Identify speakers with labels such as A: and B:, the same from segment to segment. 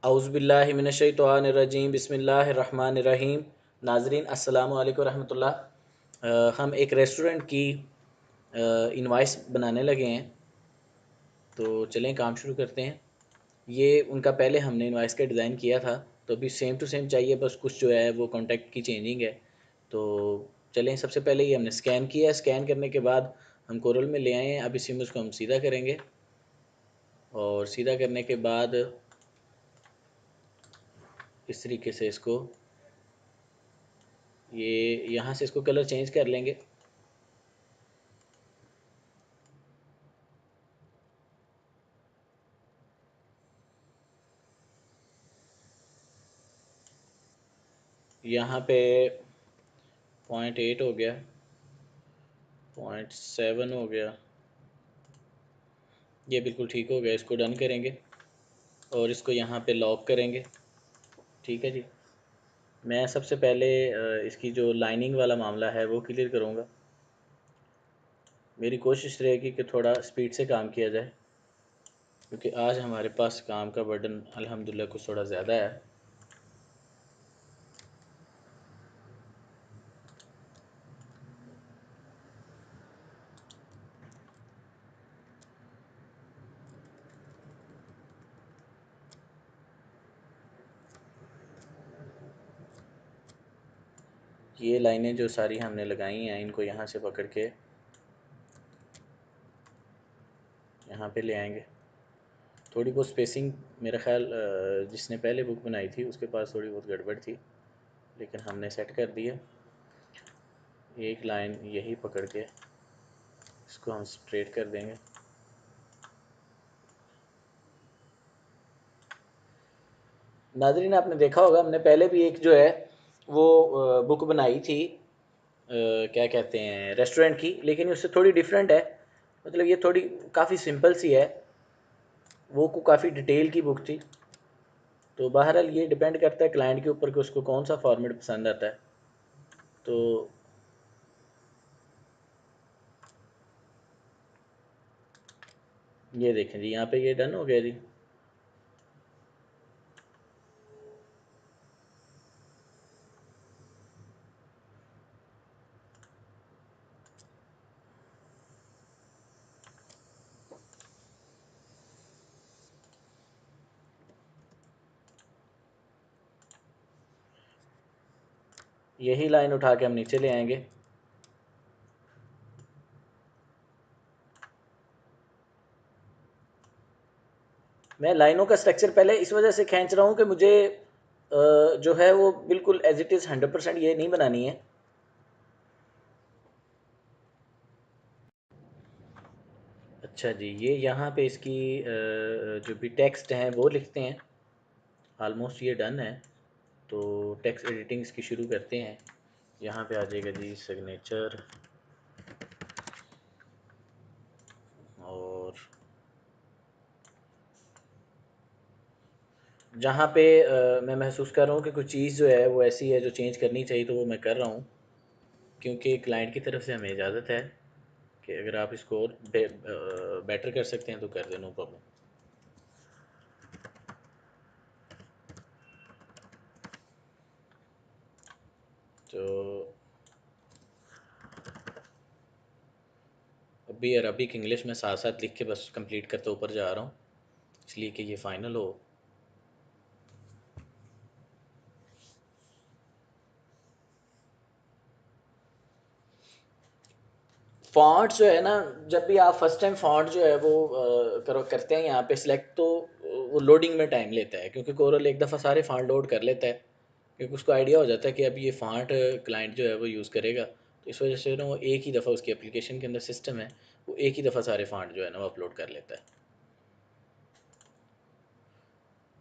A: औज़ुबिल्लाहि मिनश्शैतानिर्रजीम बिस्मिल्लाहिर्रहमानिर्रहीम। नाज़रीन अस्सलामु अलैकुम रहमतुल्लाह। हम एक रेस्टोरेंट की इनवाइस बनाने लगे हैं, तो चलें काम शुरू करते हैं। ये उनका पहले हमने इनवाइस का डिज़ाइन किया था, तो अभी सेम टू सेम चाहिए, बस कुछ जो है वो कॉन्टैक्ट की चेंजिंग है। तो चलें, सबसे पहले ये हमने स्कैन किया है। स्कैन करने के बाद हम कोरल में ले आए हैं। अब इस इमेज को हम सीधा करेंगे और सीधा करने के बाद इस तरीके से इसको ये यहाँ से इसको कलर चेंज कर लेंगे। यहाँ पे 0.8 हो गया, 0.7 हो गया, ये बिल्कुल ठीक हो गया। इसको डन करेंगे और इसको यहाँ पे लॉक करेंगे। ठीक है जी। मैं सबसे पहले इसकी जो लाइनिंग वाला मामला है वो क्लियर करूँगा। मेरी कोशिश रहेगी कि थोड़ा स्पीड से काम किया जाए, क्योंकि आज हमारे पास काम का बर्डन अल्हम्दुलिल्लाह कुछ थोड़ा ज़्यादा है। ये लाइनें जो सारी हमने लगाई हैं, इनको यहाँ से पकड़ के यहाँ पे ले आएंगे। थोड़ी बहुत स्पेसिंग मेरा ख़्याल जिसने पहले बुक बनाई थी उसके पास थोड़ी बहुत गड़बड़ थी, लेकिन हमने सेट कर दिया। एक लाइन यही पकड़ के इसको हम स्ट्रेट कर देंगे। नाज़रीन, आपने देखा होगा हमने पहले भी एक जो है वो बुक बनाई थी, क्या कहते हैं, रेस्टोरेंट की, लेकिन उससे थोड़ी डिफरेंट है। मतलब ये थोड़ी काफ़ी सिंपल सी है, वो को काफ़ी डिटेल की बुक थी। तो बहरहाल ये डिपेंड करता है क्लाइंट के ऊपर कि उसको कौन सा फॉर्मेट पसंद आता है। तो ये देखें जी, यहाँ पे ये डन हो गया जी। यही लाइन उठा के हम नीचे ले आएंगे। मैं लाइनों का स्ट्रक्चर पहले इस वजह से खींच रहा हूँ कि मुझे जो है वो बिल्कुल एज इट इज़ 100% ये नहीं बनानी है। अच्छा जी, ये यहाँ पे इसकी जो भी टेक्स्ट हैं वो लिखते हैं। आलमोस्ट ये डन है, तो टेक्स्ट एडिटिंग इसकी शुरू करते हैं। यहाँ पे आ जाएगा जी सिग्नेचर, और जहाँ पे मैं महसूस कर रहा हूँ कि कुछ चीज़ जो है वो ऐसी है जो चेंज करनी चाहिए, तो वो मैं कर रहा हूँ, क्योंकि क्लाइंट की तरफ से हमें इजाज़त है कि अगर आप इसको और बेटर कर सकते हैं तो कर दें, नो प्रॉब्लम। तो अभी अरबिक इंग्लिश में साथ साथ लिख के बस कंप्लीट करते ऊपर जा रहा हूँ, इसलिए कि ये फ़ाइनल हो। फ़ॉन्ट जो है ना, जब भी आप फर्स्ट टाइम फ़ॉन्ट जो है वो करो करते हैं यहाँ पे सिलेक्ट, तो वो लोडिंग में टाइम लेता है, क्योंकि कोरल एक दफ़ा सारे फ़ॉन्ट लोड कर लेता है, क्योंकि उसको आइडिया हो जाता है कि अब ये फ़ॉन्ट क्लाइंट जो है वो यूज़ करेगा। तो इस वजह से ना वो एक ही दफ़ा, उसकी एप्लीकेशन के अंदर सिस्टम है, वो एक ही दफ़ा सारे फ़ॉन्ट जो है ना वो अपलोड कर लेता है।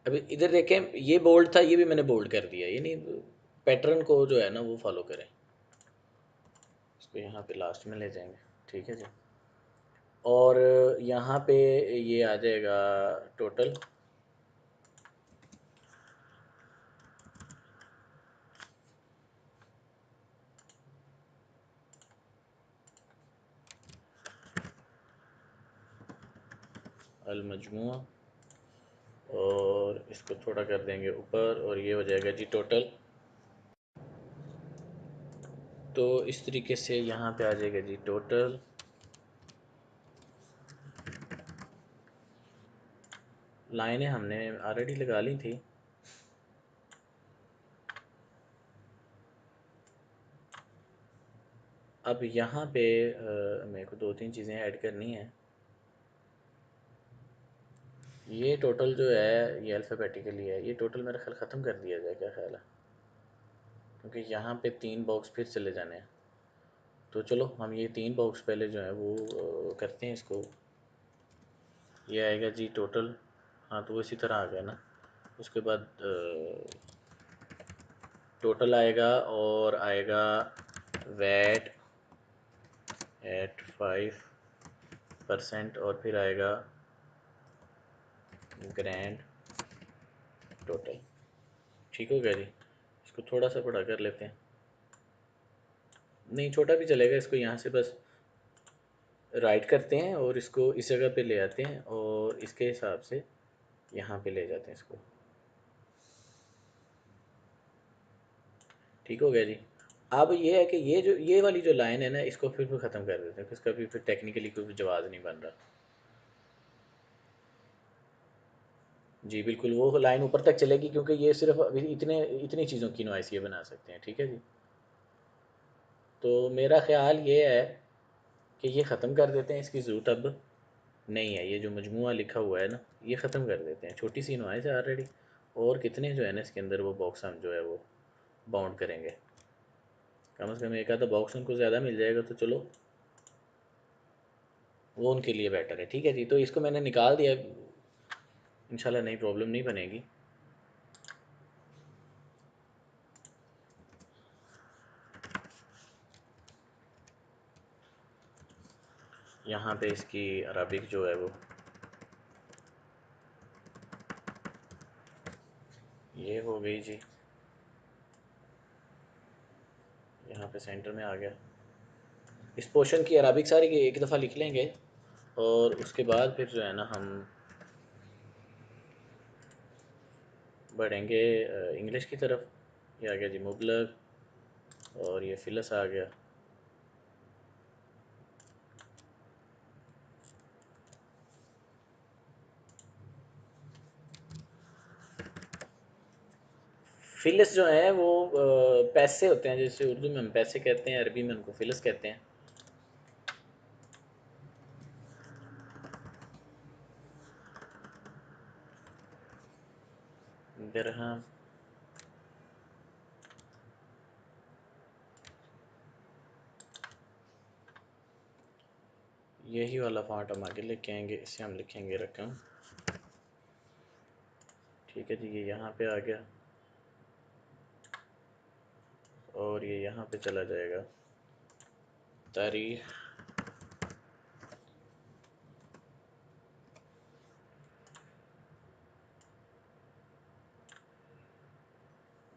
A: अभी इधर देखें, ये बोल्ड था, ये भी मैंने बोल्ड कर दिया, यानी पैटर्न को जो है ना वो फॉलो करें। इसको यहाँ पे लास्ट में ले जाएंगे। ठीक है जी। और यहाँ पे ये आ जाएगा टोटल। अल मजमुआ, और इसको थोड़ा कर देंगे ऊपर और ये हो जाएगा जी टोटल। तो इस तरीके से यहाँ पे आ जाएगा जी टोटल। लाइनें हमने ऑलरेडी लगा ली थी। अब यहाँ पे मेरे को दो तीन चीज़ें ऐड करनी है। ये टोटल जो है ये अल्फ़ाबेटिकली है, ये टोटल मेरा ख्याल ख़त्म कर दिया जाए, क्या ख्याल है? क्योंकि यहाँ पे 3 बॉक्स फिर चले जाने हैं। तो चलो हम ये 3 बॉक्स पहले जो है वो करते हैं इसको। ये आएगा जी टोटल। हाँ तो वो इसी तरह आ गया ना। उसके बाद टोटल आएगा और आएगा वैट एट 5% और फिर आएगा ग्रैंड टोटल। ठीक हो गया जी। इसको थोड़ा सा बड़ा कर लेते हैं। नहीं छोटा भी चलेगा, इसको यहाँ से बस राइट करते हैं और इसको इस जगह पे ले आते हैं और इसके हिसाब से यहाँ पे ले जाते हैं इसको। ठीक हो गया जी। अब ये है कि ये वाली जो लाइन है ना, इसको फिर ख़त्म कर देते हैं, इसका भी फिर टेक्निकली कोई जवाब नहीं बन रहा। जी बिल्कुल, वो लाइन ऊपर तक चलेगी क्योंकि ये सिर्फ अभी इतने इतनी चीज़ों की नॉइस ये बना सकते हैं। ठीक है जी। तो मेरा ख़्याल ये है कि ये ख़त्म कर देते हैं, इसकी ज़रूरत अब नहीं है। ये जो मजमूआ लिखा हुआ है ना, ये ख़त्म कर देते हैं। छोटी सी नॉइस है ऑलरेडी, और कितने जो है ना इसके अंदर वो बॉक्स हम जो है वो बाउंड करेंगे। कम से कम एक आधा बॉक्स उनको ज़्यादा मिल जाएगा तो चलो वो उनके लिए बेटर है। ठीक है जी। तो इसको मैंने निकाल दिया, इंशाल्लाह नई प्रॉब्लम नहीं बनेगी। यहाँ पे इसकी अरबिक जो है वो ये हो गई जी। यहाँ पे सेंटर में आ गया। इस पोर्शन की अरबिक सारी की एक दफ़ा लिख लेंगे और उसके बाद फिर जो है ना हम बढ़ेंगे इंग्लिश की तरफ। ये आ गया जी मुबलग और ये फिलस आ गया। फिलस जो है वो पैसे होते हैं, जैसे उर्दू में हम पैसे कहते हैं, अरबी में उनको फिलस कहते हैं। दिरहम। यही वाला फॉन्ट हम आगे लेके आएंगे, इसे हम लिखेंगे रकम। ठीक है जी। ये यहाँ पे आ गया और ये यहाँ पे चला जाएगा तारीख।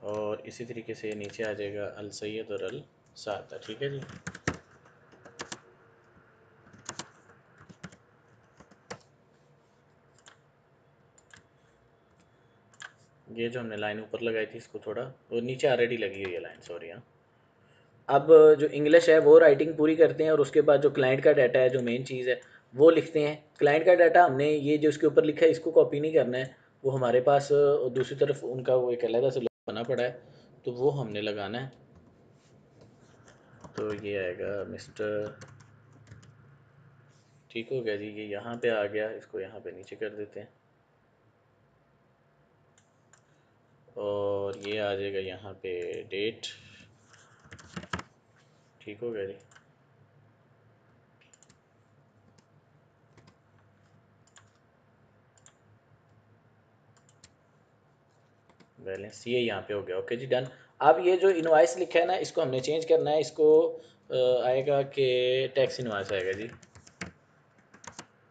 A: और इसी तरीके से नीचे आ जाएगा अल सैयद और अल सादा। ठीक है जी। ये जो हमने लाइन ऊपर लगाई थी इसको थोड़ा, और नीचे ऑलरेडी लगी हुई है लाइन, सॉरी। हाँ अब जो इंग्लिश है वो राइटिंग पूरी करते हैं और उसके बाद जो क्लाइंट का डाटा है, जो मेन चीज़ है वो लिखते हैं। क्लाइंट का डाटा हमने ये जो इसके ऊपर लिखा है इसको कॉपी नहीं करना है, वो हमारे पास दूसरी तरफ उनका वो एक अलग से बना पड़ा है, तो वो हमने लगाना है। तो ये आएगा मिस्टर। ठीक हो गया जी। ये यहाँ पे आ गया, इसको यहाँ पे नीचे कर देते हैं और ये आ जाएगा यहाँ पे डेट। ठीक हो गया जी। बैलेंस ये यहाँ पे हो गया। ओके जी डन। अब ये जो इनवाइस लिखा है ना, इसको हमने चेंज करना है। इसको आएगा कि टैक्स इनवाइस आएगा जी,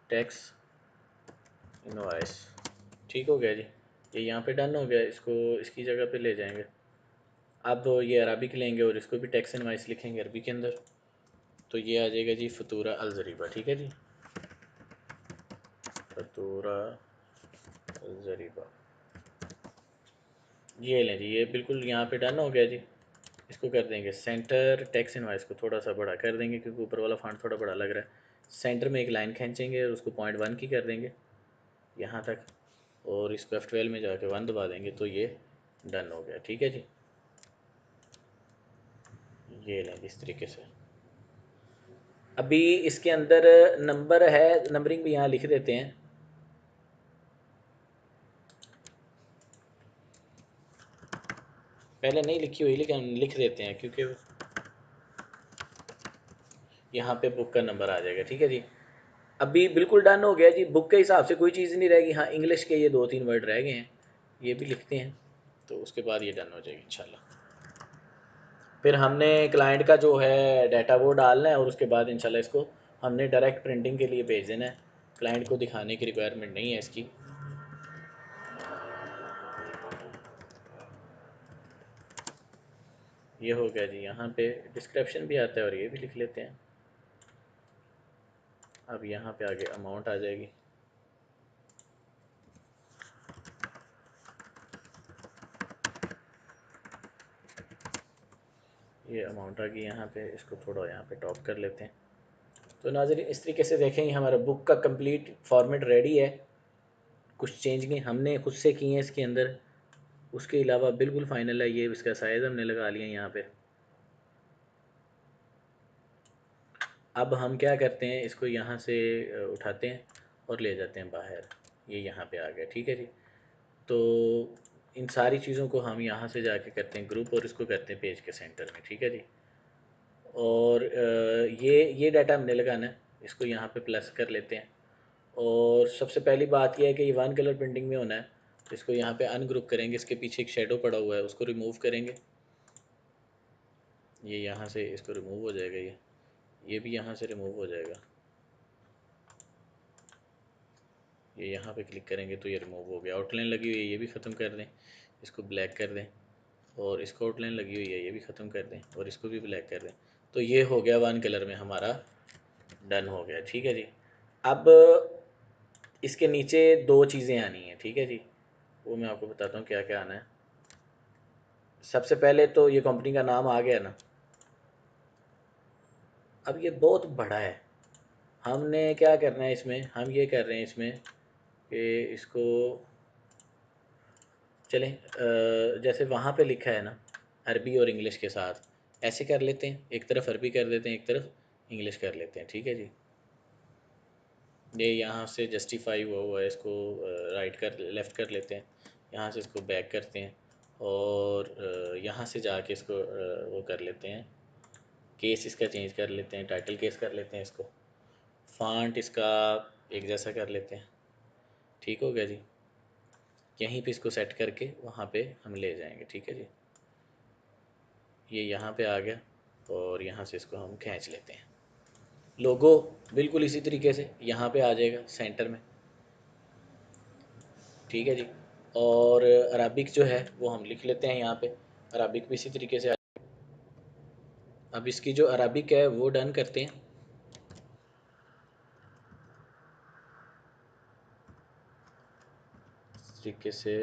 A: टैक्स इनवाइस। ठीक हो गया जी। ये यहाँ पे डन हो गया, इसको इसकी जगह पे ले जाएंगे। अब ये अरबिक लेंगे और इसको भी टैक्स इनवाइस लिखेंगे अरबी के अंदर। तो ये आ जाएगा जी फतूरा अलजरीबा। ठीक है जी, फतूरा अलजरीबा। ये लें जी, ये बिल्कुल यहाँ पे डन हो गया जी। इसको कर देंगे सेंटर, टेक्स्ट इनवाइस को थोड़ा सा बड़ा कर देंगे क्योंकि ऊपर वाला फॉन्ट थोड़ा बड़ा लग रहा है। सेंटर में एक लाइन खींचेंगे और उसको .1 की कर देंगे यहाँ तक, और इसको F12 में जाके 1 दबा देंगे तो ये डन हो गया। ठीक है जी, ये लें इस तरीके से। अभी इसके अंदर नंबर है, नंबरिंग भी यहाँ लिख देते हैं। पहले नहीं लिखी हुई लेकिन हम लिख देते हैं क्योंकि यहाँ पे बुक का नंबर आ जाएगा। ठीक है जी, अभी बिल्कुल डन हो गया जी। बुक के हिसाब से कोई चीज़ नहीं रहेगी। हाँ, इंग्लिश के ये 2-3 वर्ड रह गए हैं, ये भी लिखते हैं तो उसके बाद ये डन हो जाएगी इंशाल्लाह। फिर हमने क्लाइंट का जो है डाटा वो डालना है और उसके बाद इंशाल्लाह इसको हमने डायरेक्ट प्रिंटिंग के लिए भेज देना है। क्लाइंट को दिखाने की रिक्वायरमेंट नहीं है इसकी। ये हो गया जी, यहाँ पे डिस्क्रिप्शन भी आता है और ये भी लिख लेते हैं। अब यहाँ पे आगे अमाउंट आ जाएगी। ये अमाउंट आ गई यहाँ पे, इसको थोड़ा यहाँ पे टॉप कर लेते हैं। तो नाज़रीन इस तरीके से देखें हमारा बुक का कंप्लीट फॉर्मेट रेडी है। कुछ चेंज नहीं हमने खुद से किए हैं इसके अंदर, उसके अलावा बिल्कुल फाइनल है। ये इसका साइज़ हमने लगा लिया यहाँ पे। अब हम क्या करते हैं, इसको यहाँ से उठाते हैं और ले जाते हैं बाहर। ये यहाँ पे आ गया। ठीक है जी, तो इन सारी चीज़ों को हम यहाँ से जाके करते हैं ग्रुप और इसको करते हैं पेज के सेंटर में। ठीक है जी, और ये डाटा हमने लगाना है, इसको यहाँ पे प्लस कर लेते हैं। और सबसे पहली बात यह है कि ये 1 कलर प्रिंटिंग में होना है, तो इसको यहाँ पे अनग्रुप करेंगे। इसके पीछे एक शेडो पड़ा हुआ है, उसको रिमूव करेंगे। ये यहाँ से इसको रिमूव हो जाएगा, ये भी यहाँ से रिमूव हो जाएगा। ये यहाँ पे क्लिक करेंगे तो ये रिमूव हो गया। आउटलाइन लगी हुई है, ये भी ख़त्म कर दें, इसको ब्लैक कर दें। और इसको आउटलाइन लगी हुई है, ये भी ख़त्म कर दें और इसको भी ब्लैक कर दें। तो ये हो गया 1 कलर में हमारा डन हो गया। ठीक है जी, अब इसके नीचे 2 चीज़ें आनी हैं। ठीक है जी, वो मैं आपको बताता हूँ क्या क्या आना है। सबसे पहले तो ये कंपनी का नाम आ गया ना। अब ये बहुत बड़ा है, हमने क्या करना है इसमें, हम ये कर रहे हैं इसमें कि इसको चलें जैसे वहाँ पे लिखा है ना अरबी और इंग्लिश के साथ, ऐसे कर लेते हैं। एक तरफ अरबी कर देते हैं, एक तरफ इंग्लिश कर लेते हैं। ठीक है जी, ये यहाँ से जस्टिफाई हुआ हुआ है, इसको राइट कर लेफ़्ट कर लेते हैं। यहाँ से इसको बैक करते हैं और यहाँ से जाके इसको वो कर लेते हैं, केस इसका चेंज कर लेते हैं, टाइटल केस कर लेते हैं इसको। फ़ॉन्ट इसका एक जैसा कर लेते हैं। ठीक हो गया जी, यहीं पे इसको सेट करके वहाँ पे हम ले जाएंगे। ठीक है जी, ये यहाँ पे आ गया और यहाँ से इसको हम खींच लेते हैं। लोगो बिल्कुल इसी तरीके से यहाँ पे आ जाएगा सेंटर में। ठीक है जी, और अराबिक जो है वो हम लिख लेते हैं यहाँ पे, अराबिक भी इसी तरीके से अब इसकी जो अराबिक है वो डन करते हैं। इस तरीके से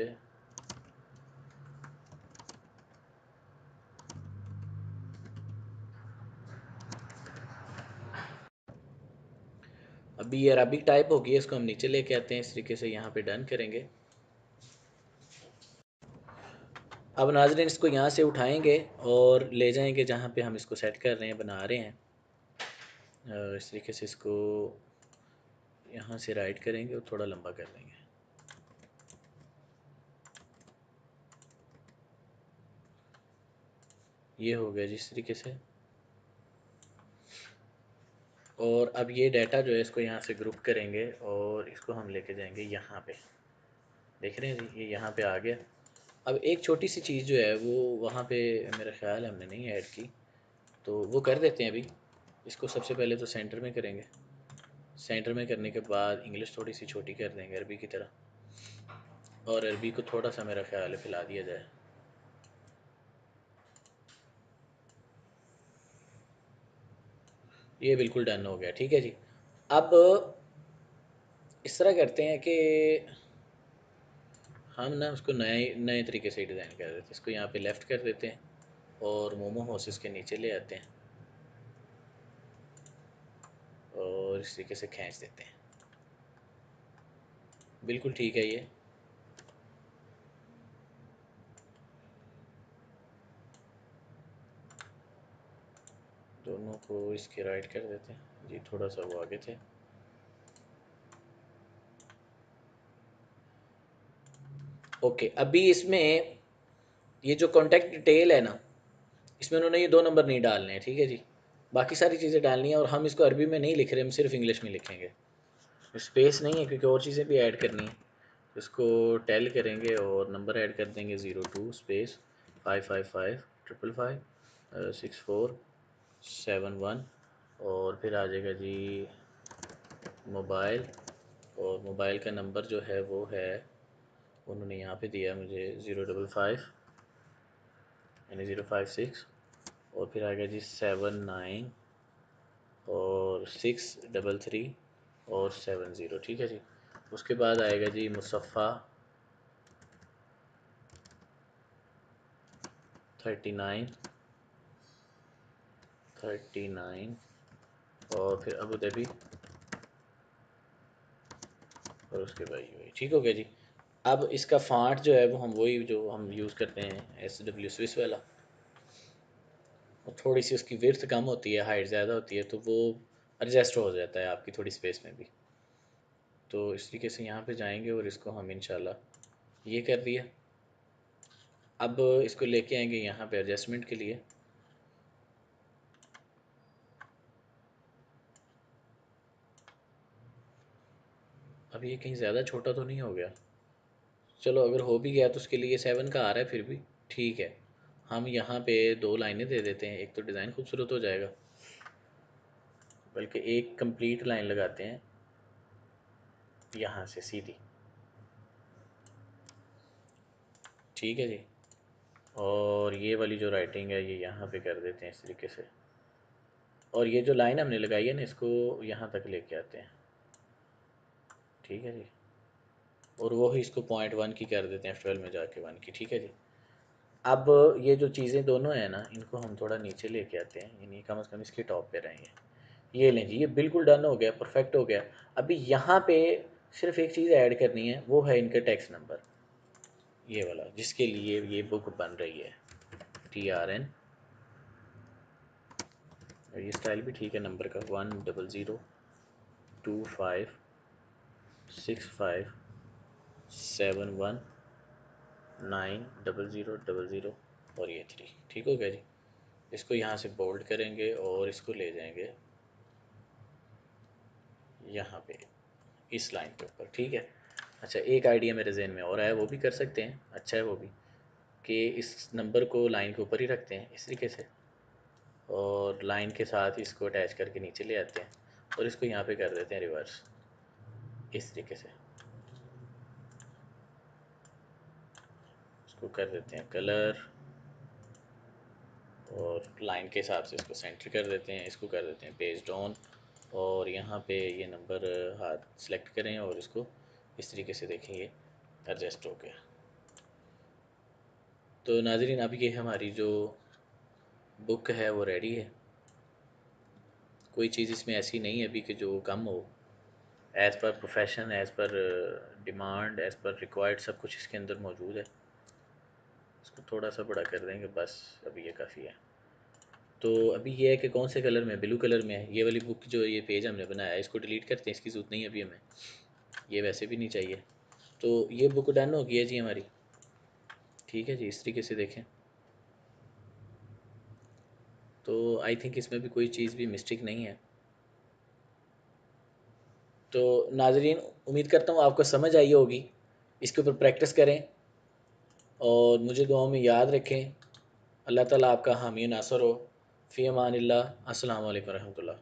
A: अभी ये अराबिक टाइप होगी, इसको हम नीचे लेके आते हैं। इस तरीके से यहाँ पे डन करेंगे। अब नाज़रीन इसको यहाँ से उठाएंगे और ले जाएंगे जहाँ पे हम इसको सेट कर रहे हैं, बना रहे हैं। इस तरीके से इसको यहाँ से राइट करेंगे और थोड़ा लंबा कर देंगे। ये हो गया जिस तरीके से। और अब ये डाटा जो है इसको यहाँ से ग्रुप करेंगे और इसको हम लेके जाएंगे यहाँ पे। देख रहे हैं जी, ये यहाँ पे आ गया। अब एक छोटी सी चीज़ जो है वो वहाँ पे मेरा ख्याल है हमने नहीं ऐड की, तो वो कर देते हैं अभी। इसको सबसे पहले तो सेंटर में करेंगे, सेंटर में करने के बाद इंग्लिश थोड़ी सी छोटी कर देंगे अरबी की तरह, और अरबी को थोड़ा सा मेरा ख्याल है फैला दिया जाए। ये बिल्कुल डन हो गया। ठीक है जी, अब इस तरह करते हैं कि हम ना उसको नए नए तरीके से डिज़ाइन कर देते हैं। इसको यहाँ पे लेफ़्ट कर देते हैं और मोमो हाउसेस के नीचे ले आते हैं और इस तरीके से खींच देते हैं। बिल्कुल ठीक है ये। दोनों को इसके राइट कर देते हैं जी, थोड़ा सा वो आगे थे। ओके, अभी इसमें ये जो कॉन्टैक्ट डिटेल है ना, इसमें उन्होंने ये 2 नंबर नहीं डालने हैं, ठीक है जी। बाकी सारी चीज़ें डालनी है और हम इसको अरबी में नहीं लिख रहे, हम सिर्फ इंग्लिश में लिखेंगे। स्पेस नहीं है क्योंकि और चीज़ें भी ऐड करनी है। इसको टेल करेंगे और नंबर ऐड कर देंगे 02 स्पेस 555 555 6471 और फिर आ जाएगा जी मोबाइल। और मोबाइल का नंबर जो है वो है, उन्होंने यहाँ पे दिया मुझे 055 यानी 056 और फिर आ गया जी 79 और 633 और 70, ठीक है जी। उसके बाद आएगा जी मुसफ़ा 39 39 और फिर अबू धाबी और उसके बाद यूएई, ठीक हो गया जी। अब इसका फ़ॉन्ट जो है वो हम वही जो हम यूज़ करते हैं SW स्विस वाला, और थोड़ी सी उसकी विड्थ कम होती है, हाइट ज़्यादा होती है, तो वो एडजस्ट हो जाता है आपकी थोड़ी स्पेस में भी। तो इस तरीके से यहाँ पे जाएंगे और इसको हम इंशाल्लाह ये कर दिया। अब इसको लेके आएंगे यहाँ पे एडजस्टमेंट के लिए। अब ये कहीं ज़्यादा छोटा तो नहीं हो गया? चलो अगर हो भी गया तो उसके लिए 7 का आ रहा है फिर भी ठीक है। हम यहाँ पे 2 लाइनें दे देते हैं, एक तो डिज़ाइन खूबसूरत हो जाएगा, बल्कि एक कंप्लीट लाइन लगाते हैं यहाँ से सीधी, ठीक है जी। और ये वाली जो राइटिंग है ये यहाँ पे कर देते हैं इस तरीके से, और ये जो लाइन हमने लगाई है ना इसको यहाँ तक लेके आते हैं, ठीक है जी। और वो ही इसको .1 की कर देते हैं, 12 में जाके 1 की, ठीक है जी। अब ये जो चीज़ें दोनों हैं ना इनको हम थोड़ा नीचे लेके आते हैं, यानी कम से कम इसके टॉप पे रहेंगे। ये लें जी, ये बिल्कुल डन हो गया, परफेक्ट हो गया। अभी यहाँ पे सिर्फ एक चीज़ ऐड करनी है, वो है इनका टैक्स नंबर, ये वाला जिसके लिए ये बुक बन रही है, TRN। और ये स्टाइल भी ठीक है नंबर का, 10025565719000 और ये 3, ठीक हो गया जी। इसको यहाँ से बोल्ड करेंगे और इसको ले जाएंगे यहाँ पे इस लाइन के ऊपर, ठीक है। अच्छा, एक आइडिया मेरे जहन में और है, वो भी कर सकते हैं, अच्छा है वो भी, कि इस नंबर को लाइन के ऊपर ही रखते हैं इस तरीके से और लाइन के साथ इसको अटैच करके नीचे ले आते हैं और इसको यहाँ पे कर देते हैं रिवर्स इस तरीके से। इसको कर देते हैं कलर और लाइन के हिसाब से इसको सेंटर कर देते हैं, इसको कर देते हैं पेज डाउन और यहाँ पे ये नंबर हाथ सेलेक्ट करें और इसको इस तरीके से देखें ये एडजस्ट हो गया। तो नाज़रीन अब ये हमारी जो बुक है वो रेडी है। कोई चीज़ इसमें ऐसी नहीं है अभी कि जो कम हो, as per profession, as per demand, as per required सब कुछ इसके अंदर मौजूद है। इसको थोड़ा सा बड़ा कर देंगे बस, अभी ये काफ़ी है। तो अभी ये है कि कौन से कलर में, ब्लू कलर में है ये वाली बुक, जो ये पेज हमने बनाया है इसको डिलीट करते हैं, इसकी ज़रूरत नहीं है अभी हमें, ये वैसे भी नहीं चाहिए। तो ये बुक डन हो गई है जी हमारी, ठीक है जी। इस तरीके से देखें तो आई थिंक इसमें भी कोई चीज़ भी मिस्टेक नहीं है। तो नाजरीन उम्मीद करता हूँ आपको समझ आई होगी, इसके ऊपर प्रैक्टिस करें और मुझे दुआओं में याद रखें। अल्लाह ताला आपका हामी नासर हो। फ़ी अमानिल्लाह। अस्सलामु अलैकुम रहमतुल्लाह।